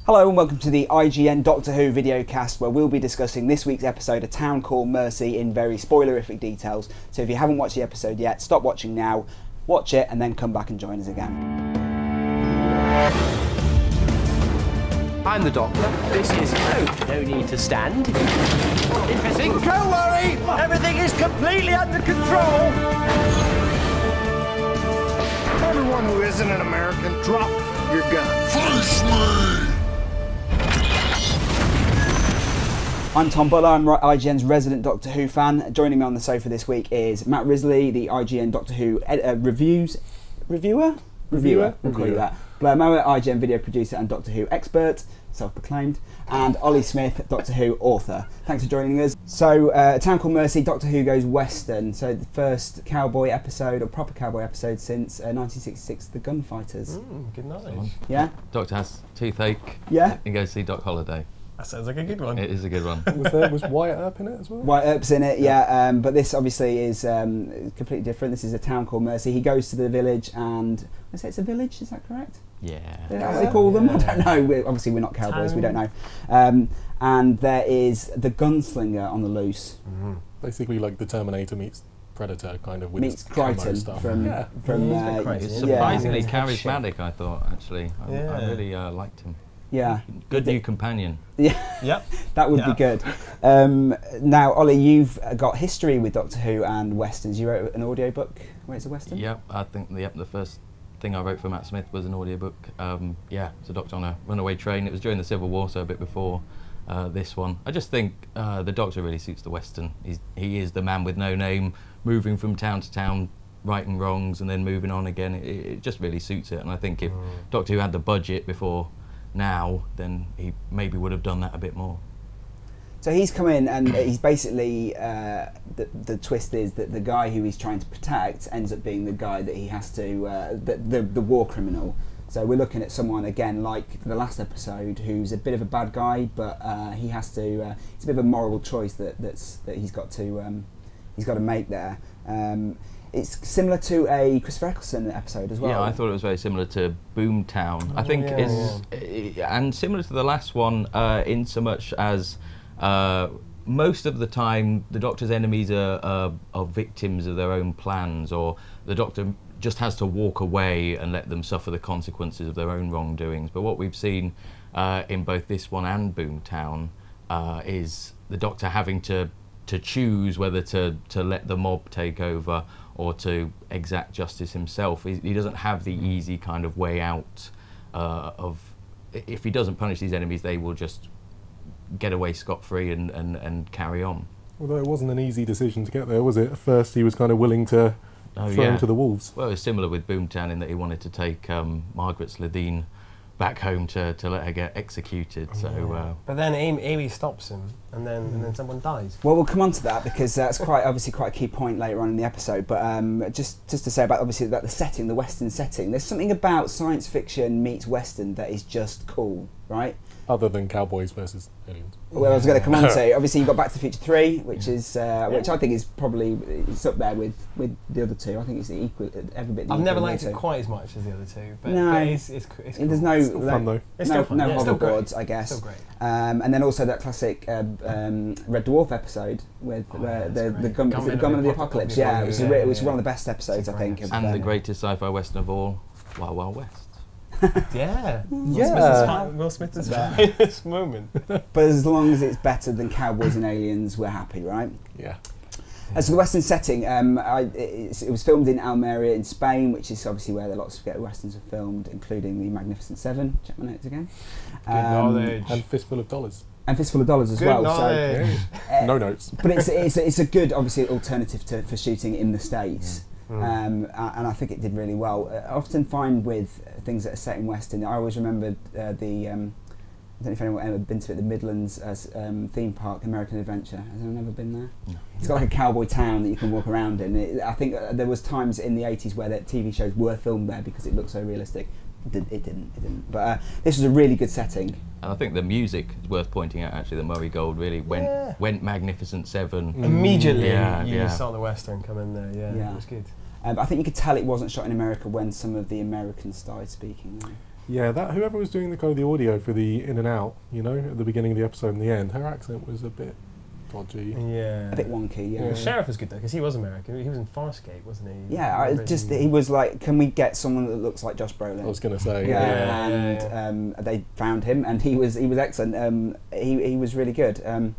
Hello and welcome to the IGN Doctor Who videocast, where we'll be discussing this week's episode, A Town Called Mercy, in very spoilerific details. So if you haven't watched the episode yet, stop watching now, watch it and then come back and join us again. I'm the Doctor. This is no need to stand. Interesting. Don't worry, everything is completely under control. Everyone who isn't an American, drop your gun. Face me! I'm Tom Buller, I'm IGN's resident Doctor Who fan. Joining me on the sofa this week is Matt Risley, the IGN Doctor Who reviewer, we'll call you that. Blair Mower, IGN video producer and Doctor Who expert, self-proclaimed, and Ollie Smith, Doctor Who author. Thanks for joining us. So, A Town Called Mercy, Doctor Who goes western. So the first cowboy episode, or proper cowboy episode, since 1966, The Gunfighters. Good knowledge. Yeah? Doctor has toothache. Yeah? And goes to see Doc Holliday. That sounds like a good one. It is a good one. Was Wyatt Earp in it as well? Wyatt Earp's in it, yeah. But this obviously is completely different. This is A Town Called Mercy. He goes to the village and... I say it's a village, is that correct? Yeah. Is that what they call them? I don't know. Obviously we're not cowboys, we don't know. And there is the gunslinger on the loose. Mm-hmm. Basically like the Terminator meets Predator, kind of, with Meets his camo Crichton stuff. from He's surprisingly charismatic, I thought, actually. I really liked him. Yeah. Good new companion. Yeah. Yep. That would be good. Now, Ollie, you've got history with Doctor Who and westerns. You wrote an audiobook where it's a western? Yep, I think the first thing I wrote for Matt Smith was an audiobook. It's a Doctor on a runaway train. It was during the Civil War, so a bit before this one. I just think the Doctor really suits the western. He is the man with no name, moving from town to town, righting wrongs and then moving on again. It just really suits it, and I think if Doctor Who had the budget before now, then he maybe would have done that a bit more. So he's come in and he's basically, the twist is that the guy who he's trying to protect ends up being the guy that he has to, the war criminal. So we're looking at someone, again, like the last episode, who's a bit of a bad guy, but he has to, it's a bit of a moral choice that he's got to make there. It's similar to a Christopher Eccleston episode as well. Yeah, I thought it was very similar to Boomtown. I think and similar to the last one in so much as most of the time the Doctor's enemies are victims of their own plans, or the Doctor just has to walk away and let them suffer the consequences of their own wrongdoings. But what we've seen in both this one and Boomtown is the Doctor having to choose whether to let the mob take over or to exact justice himself. He doesn't have the easy kind of way out of, if he doesn't punish these enemies, they will just get away scot-free and carry on. Although it wasn't an easy decision to get there, was it? At first he was kind of willing to throw him to the wolves. Well, it's similar with Boomtown in that he wanted to take Margaret Sladine back home to let her get executed. So, but then Amy stops him, and then someone dies. Well, we'll come on to that because that's obviously quite a key point later on in the episode. But just to say about the setting, the Western setting. There's something about science fiction meets Western that is just cool, right? Other than cowboys versus aliens. Well, I was going to come on to. Obviously, you've got Back to the Future 3, which is which I think is probably up there with the other two. I think it's every bit. I've never liked it quite as much as the other two, but it's cool. There's no fun though. No hoverboards, I guess. Still great. And then also that classic Red Dwarf episode with the Gunman of the Apocalypse. Yeah, it was one of the best episodes, I think. And the greatest sci-fi western of all, Wild Wild West. Will Smith is finest moment. But as long as it's better than Cowboys and Aliens, we're happy, right? Yeah. As for the Western setting, it was filmed in Almeria in Spain, which is obviously where lots of Westerns are filmed, including The Magnificent Seven. Check my notes again. Good knowledge. And Fistful of Dollars. And Fistful of Dollars as well. Knowledge. So, no notes. But it's a good, obviously, alternative for shooting in the States. And I think it did really well. I often find with things that are set in Western, I always remember I don't know if anyone ever been to it, the Midlands theme park, American Adventure. Has anyone ever been there? No. It's got like a cowboy town that you can walk around in. I think there was times in the 80s where the TV shows were filmed there because it looked so realistic. It didn't. But this was a really good setting. And I think the music is worth pointing out, actually, that Murray Gold really went Magnificent Seven. Immediately you saw the Western come in there, it was good. I think you could tell it wasn't shot in America when some of the Americans started speaking. Yeah, that whoever was doing the audio for the in and out, you know, at the beginning of the episode and the end, her accent was a bit dodgy. Yeah. A bit wonky, yeah. The sheriff was good though, because he was American. He was in Farscape, wasn't he? Yeah, he was like, can we get someone that looks like Josh Brolin? I was going to say. And they found him, and he was excellent. He was really good.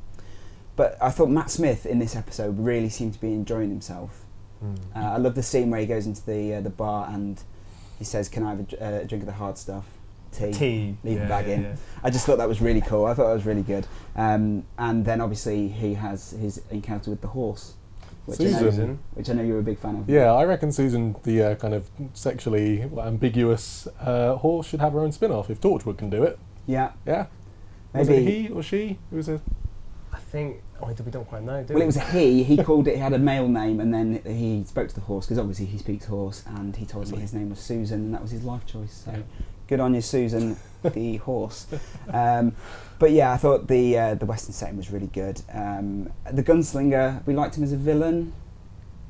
But I thought Matt Smith in this episode really seemed to be enjoying himself. I love the scene where he goes into the bar and he says, "Can I have a drink of the hard stuff? Tea. Leave the bag in." Yeah. I just thought that was really cool. I thought it was really good. And then obviously he has his encounter with the horse, which I know you're a big fan of. Yeah, I reckon Susan, the kind of sexually ambiguous horse, should have her own spin-off if Torchwood can do it. Yeah. Yeah. Maybe. Was it he or she? It was a... I think... we don't quite know, do we? Well, it was a he. He called it... He had a male name, and then he spoke to the horse, because obviously he speaks horse, and he told me his name was Susan, and that was his life choice. So good on you, Susan, the horse. But yeah, I thought the Western setting was really good. The gunslinger, we liked him as a villain.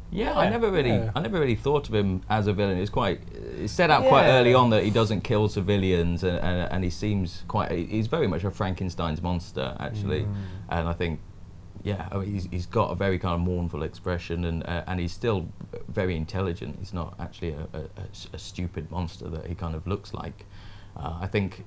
Yeah, I never really thought of him as a villain. It's set out quite early on that he doesn't kill civilians, and he seems he's very much a Frankenstein's monster, actually. And I think, he's got a very kind of mournful expression, and he's still very intelligent. He's not actually a stupid monster that he kind of looks like. I think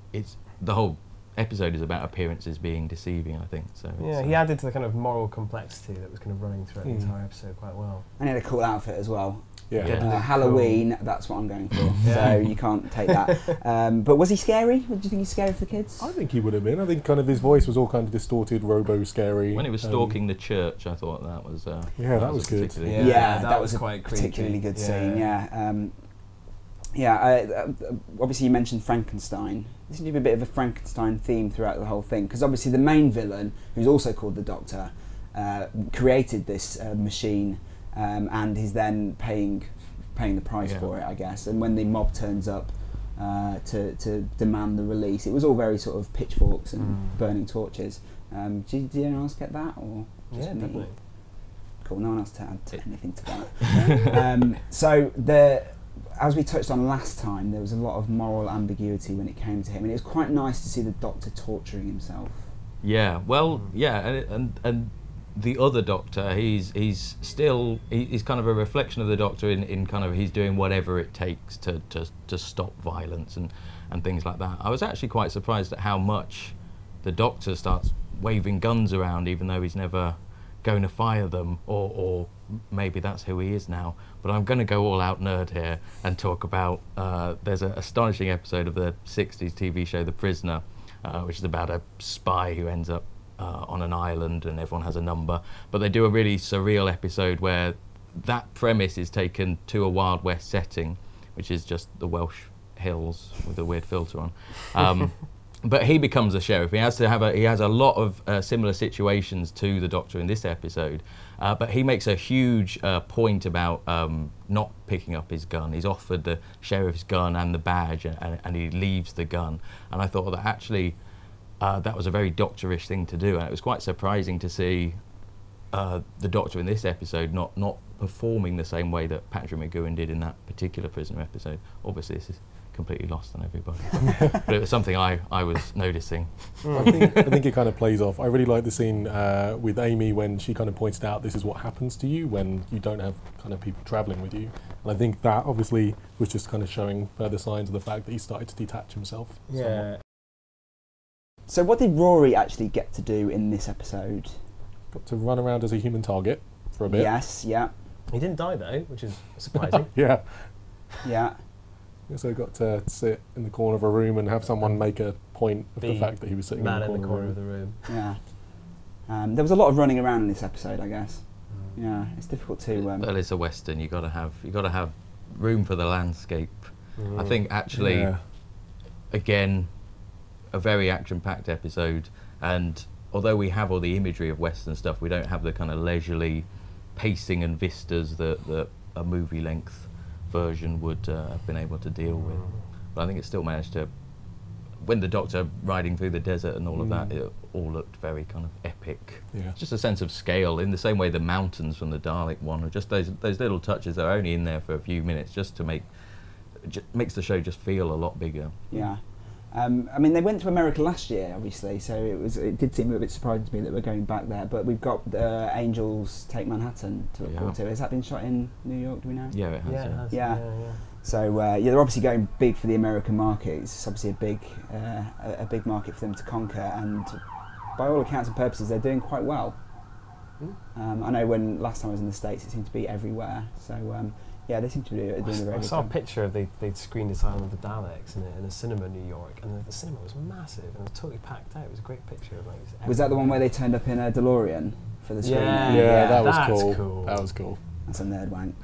the whole episode is about appearances being deceiving, I think. So he added to the kind of moral complexity that was kind of running throughout the entire episode quite well. And he had a cool outfit as well. Yeah. Halloween, that's what I'm going for. So you can't take that. But was he scary? Do you think he's scary for the kids? I think he would have been. I think kind of his voice was all kind of distorted, robo-scary. When he was stalking the church, I thought that was... that was good. That was a quite particularly creepy. good scene, obviously you mentioned Frankenstein. There seems to be a bit of a Frankenstein theme throughout the whole thing, because obviously the main villain, who's also called the Doctor, created this machine, and he's then paying the price for it, I guess. And when the mob turns up to demand the release, it was all very sort of pitchforks and burning torches. Did anyone else get that, or just me? Definitely. Cool. No one else to add anything to that. As we touched on last time, there was a lot of moral ambiguity when it came to him, and it was quite nice to see the Doctor torturing himself. Yeah, well, and the other Doctor, he's kind of a reflection of the Doctor in kind of he's doing whatever it takes to stop violence and things like that. I was actually quite surprised at how much the Doctor starts waving guns around, even though he's never going to fire them, or maybe that's who he is now. But I'm going to go all out nerd here and talk about there's an astonishing episode of the 60s TV show The Prisoner, which is about a spy who ends up on an island and everyone has a number. But they do a really surreal episode where that premise is taken to a Wild West setting, which is just the Welsh hills with a weird filter on. But he becomes a sheriff. He has a lot of similar situations to the Doctor in this episode, but he makes a huge point about not picking up his gun. He's offered the sheriff's gun and the badge, and he leaves the gun. And I thought that actually that was a very Doctorish thing to do, and it was quite surprising to see the Doctor in this episode not performing the same way that Patrick McGoohan did in that particular Prisoner episode. Obviously, this is completely lost on everybody, but it was something I was noticing. I think it kind of plays off. I really like the scene with Amy when she kind of pointed out this is what happens to you when you don't have kind of people travelling with you, and I think that obviously was just kind of showing further signs of the fact that he started to detach himself. Somewhat. So what did Rory actually get to do in this episode? Got to run around as a human target for a bit. Yes, yeah. He didn't die though, which is surprising. Yeah. So got to sit in the corner of a room and have someone make a point of the fact that he was sitting in the corner of the room. Yeah. There was a lot of running around in this episode, I guess. Yeah, it's difficult to. Well, it's a Western. You got to have room for the landscape. I think actually, again, a very action-packed episode. And although we have all the imagery of Western stuff, we don't have the kind of leisurely pacing and vistas that a movie-length version would have been able to deal with. But I think it still managed to, when the Doctor riding through the desert and all of that, it all looked very kind of epic. Yeah. Just a sense of scale, in the same way the mountains from the Dalek one, or just those little touches that are only in there for a few minutes, just to make makes the show just feel a lot bigger. Yeah. I mean, they went to America last year, obviously, so it did seem a bit surprising to me that we're going back there. But we've got Angels Take Manhattan to look forward to. Has that been shot in New York? Do we know? Yeah, it has. Yeah, it has. Yeah. Yeah. So they're obviously going big for the American market. It's obviously a big market for them to conquer, and by all accounts and purposes, they're doing quite well. I know when last time I was in the States, it seemed to be everywhere. So. Yeah, they seem to be doing a very good job. I saw a picture of they'd screened Asylum of the Daleks in a cinema in New York, and the cinema was massive and it was totally packed out. It was a great picture of Was that the one where they turned up in a DeLorean for the screening? Yeah, that was that's cool. That was cool. That's a nerd wank.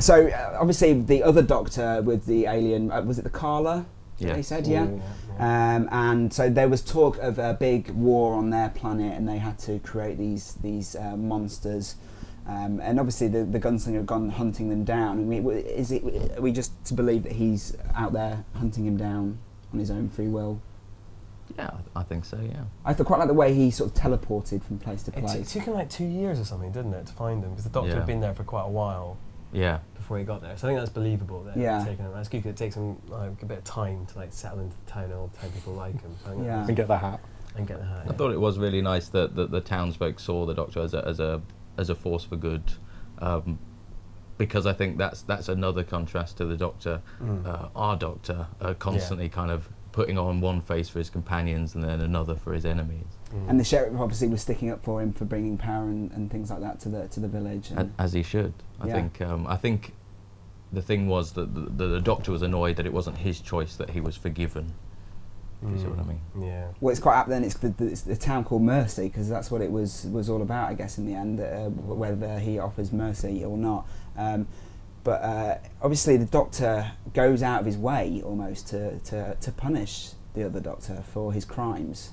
So obviously the other Doctor with the alien, was it the Carla? Yeah. They said, and so there was talk of a big war on their planet, and they had to create these monsters. And obviously the gunslinger had gone hunting them down. I mean, are we just to believe that he's out there hunting him down on his own free will? Yeah, I think so, yeah. I quite like the way he sort of teleported from place to place. It took him like 2 years or something, didn't it, to find him? Because the Doctor had been there for quite a while before he got there. So I think that's believable that it's taken him. That's good because it takes him like a bit of time to like settle into the town and all the town people like him. So And get the hat. I thought it was really nice that the townsfolk saw the Doctor as a force for good, because I think that's another contrast to the Doctor, our Doctor, constantly kind of putting on one face for his companions and then another for his enemies. And the sheriff obviously was sticking up for him for bringing power and things like that to the village. As he should. I think the thing was that the Doctor was annoyed that it wasn't his choice that he was forgiven. You see what I mean? Yeah. Well, it's quite apt then. It's the town called Mercy, because that's what it was all about, I guess, in the end, whether he offers mercy or not. But obviously, the Doctor goes out of his way almost to punish the other Doctor for his crimes.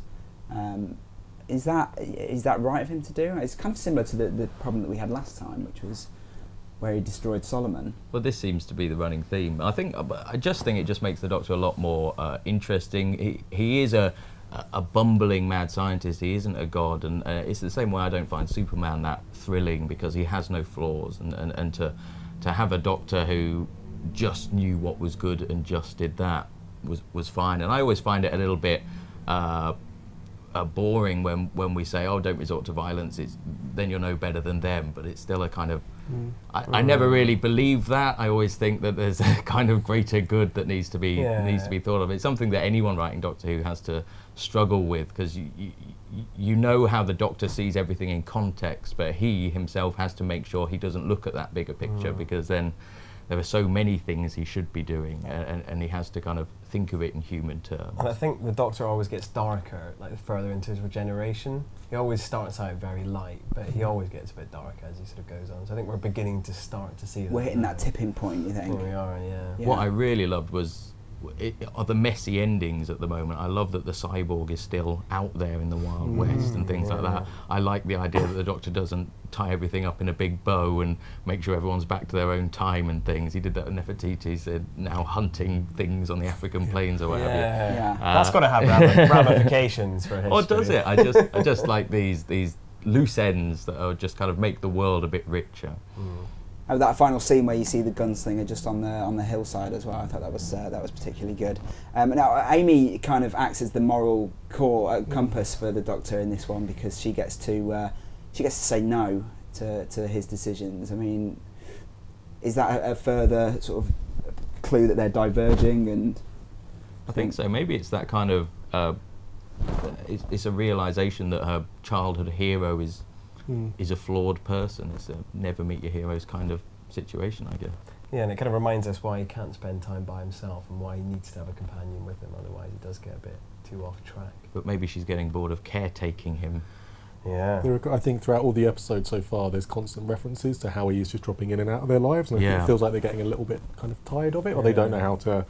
Is that right of him to do? It's kind of similar to the problem that we had last time, which was where he destroyed Solomon. Well, this seems to be the running theme. I just think it just makes the Doctor a lot more interesting. He is a bumbling mad scientist. He isn't a god, and it's the same way I don't find Superman that thrilling, because he has no flaws, and to have a Doctor who just knew what was good and just did that was fine. And I always find it a little bit boring when we say, oh, don't resort to violence, then you're no better than them, but it's still a kind of I never really believe that. I always think that there's a kind of greater good that needs to be thought of. It's something that anyone writing Doctor Who has to struggle with, because you know how the Doctor sees everything in context, but he himself has to make sure he doesn't look at that bigger picture, because then there are so many things he should be doing, and he has to kind of think of it in human terms. And I think the Doctor always gets darker, like further into his regeneration. He always starts out very light, but he always gets a bit darker as he sort of goes on. So I think we're beginning to start to see that. We're hitting that tipping point, you think? We are, yeah. What I really loved are the messy endings at the moment. I love that the cyborg is still out there in the Wild West and things like that. I like the idea that the Doctor doesn't tie everything up in a big bow and make sure everyone's back to their own time and things. He did that with Nefertiti. Said now hunting things on the African plains or whatever. That's got to have ramifications for history. Oh, does it? I just like these loose ends that are just kind of make the world a bit richer. Oh, that final scene where you see the gunslinger just on the hillside as well. I thought that was particularly good. Now Amy kind of acts as the moral compass for the Doctor in this one, because she gets to say no to his decisions. I mean, is that a further sort of clue that they're diverging? And I think so. Maybe it's that kind of it's a realization that her childhood hero is a flawed person. It's a never meet your heroes kind of situation, I guess. Yeah, and it kind of reminds us why he can't spend time by himself and why he needs to have a companion with him, otherwise he does get a bit too off track. But maybe she's getting bored of caretaking him. Yeah. I think throughout all the episodes so far, there's constant references to how he is just dropping in and out of their lives, and I think it feels like they're getting a little bit kind of tired of it, or they don't know how to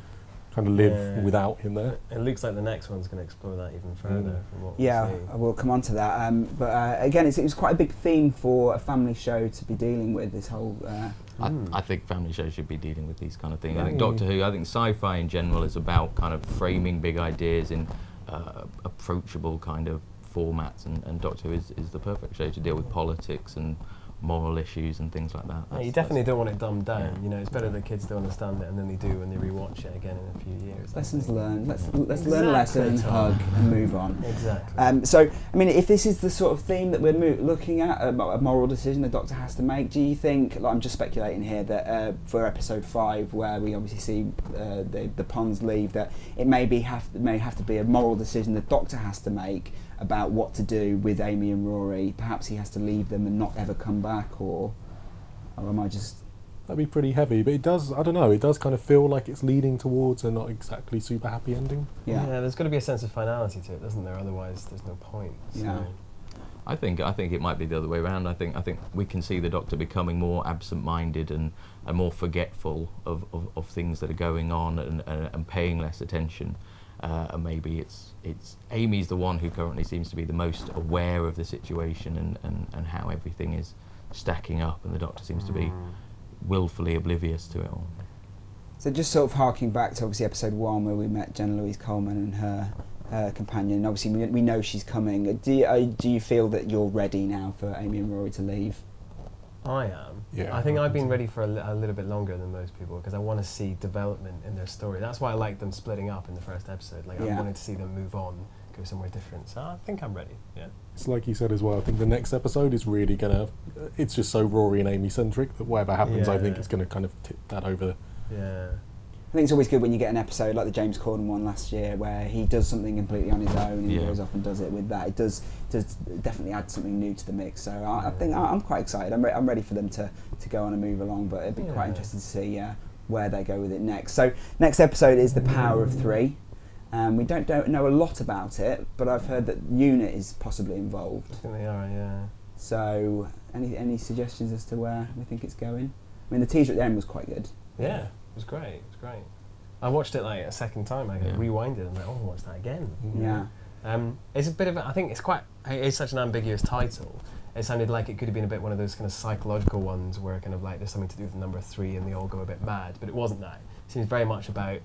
kind of live without him there. It looks like the next one's going to explore that even further. From what we see. We'll come on to that. But again, it was quite a big theme for a family show to be dealing with, this whole... I think family shows should be dealing with these kind of things. I think Doctor Who, I think sci-fi in general is about kind of framing big ideas in approachable kind of formats, and Doctor Who is the perfect show to deal with politics and moral issues and things like that. Yeah, you definitely don't want it dumbed down. You know, it's better that kids don't understand it and then they do when they rewatch it again in a few years. Lessons learned. Let's learn a lesson and hug and move on. Exactly. So, I mean, if this is the sort of theme that we're looking at, a moral decision the Doctor has to make, do you think, like, I'm just speculating here, that for episode 5, where we obviously see the Ponds leave, that it may have to be a moral decision the Doctor has to make about what to do with Amy and Rory? Perhaps he has to leave them and not ever come back, or am I just... That'd be pretty heavy, but it does, I don't know, it does kind of feel like it's leading towards a not exactly super happy ending. Yeah, there's got to be a sense of finality to it, doesn't there? Otherwise there's no point. So. Yeah. I think it might be the other way around. I think we can see the Doctor becoming more absent-minded and more forgetful of things that are going on and paying less attention. And maybe it's Amy's the one who currently seems to be the most aware of the situation and how everything is stacking up, and the Doctor seems to be willfully oblivious to it all. So just sort of harking back to obviously episode 1, where we met Jenna Louise Coleman and her companion. Obviously we know she's coming. Do you feel that you're ready now for Amy and Rory to leave? I am. Yeah, I think I've been ready for a little bit longer than most people, because I want to see development in their story. That's why I like them splitting up in the first episode. Like, I wanted to see them move on, go somewhere different. So I think I'm ready. Yeah. It's like you said as well. I think the next episode is really gonna. It's just so Rory and Amy centric that whatever happens, I think it's gonna kind of tip that over. Yeah. I think it's always good when you get an episode like the James Corden one last year, where he does something completely on his own and he goes off and does it with that. It does definitely add something new to the mix. So I think I'm quite excited. I'm ready for them to go on and move along, but it'd be quite interesting to see where they go with it next. So next episode is The Power of 3. We don't know a lot about it, but I've heard that Unit is possibly involved. I think they are, yeah. So any suggestions as to where we think it's going? I mean, the teaser at the end was quite good. Yeah. It was great. It was great. I watched it like a second time. I rewind it and I'm like, oh, what's that again? Yeah. It's a bit of I think it's such an ambiguous title. It sounded like it could have been a bit one of those kind of psychological ones where kind of like there's something to do with the number 3 and they all go a bit mad, but it wasn't that. It seems very much about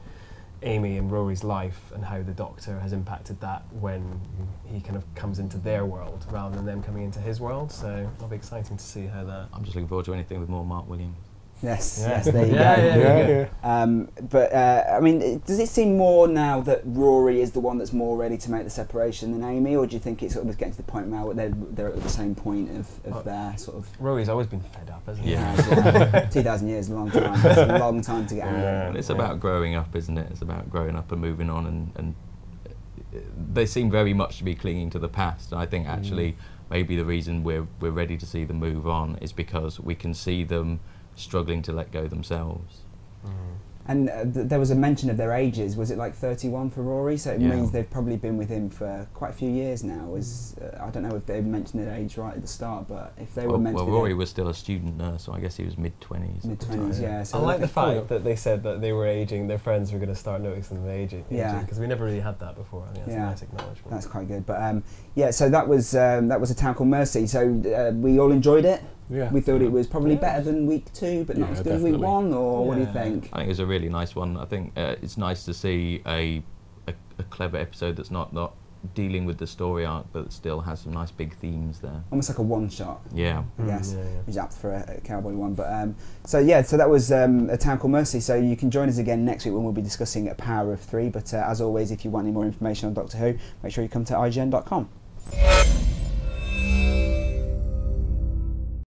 Amy and Rory's life and how the Doctor has impacted that when he kind of comes into their world rather than them coming into his world. So it'll be exciting to see how that... I'm just looking forward to anything with more Mark Williams. Yes, there you go. But I mean, does it seem more now that Rory is the one that's more ready to make the separation than Amy, or do you think it's sort of getting to the point now where they're at the same point of their sort of... Rory's always been fed up, hasn't he? Yeah. 2,000 years is a long time. It's a long time to get angry. It's about growing up, isn't it? It's about growing up and moving on, and they seem very much to be clinging to the past. And I think actually maybe the reason we're ready to see them move on is because we can see them struggling to let go themselves. And there was a mention of their ages. Was it like 31 for Rory? So it means they've probably been with him for quite a few years now. I don't know if they mentioned their age right at the start, but if they were meant to be... Well, Rory was still a student nurse, so I guess he was mid-20s. Mid-20s, yeah. So I like the fact that they said that they were aging, their friends were going to start noticing them aging. Yeah. Because we never really had that before. I think that's a nice acknowledgement. That's quite good. But so that was A Town Called Mercy. So we all enjoyed it. Yeah. We thought it was probably better than week 2, but not as good as week 1, or what do you think? I think it was a really nice one. I think it's nice to see a clever episode that's not dealing with the story arc, but still has some nice big themes there. Almost like a one-shot. Yeah. Yes, which is apt for a cowboy one. But so that was A Town Called Mercy. So you can join us again next week when we'll be discussing A Power of 3. But as always, if you want any more information on Doctor Who, make sure you come to IGN.com.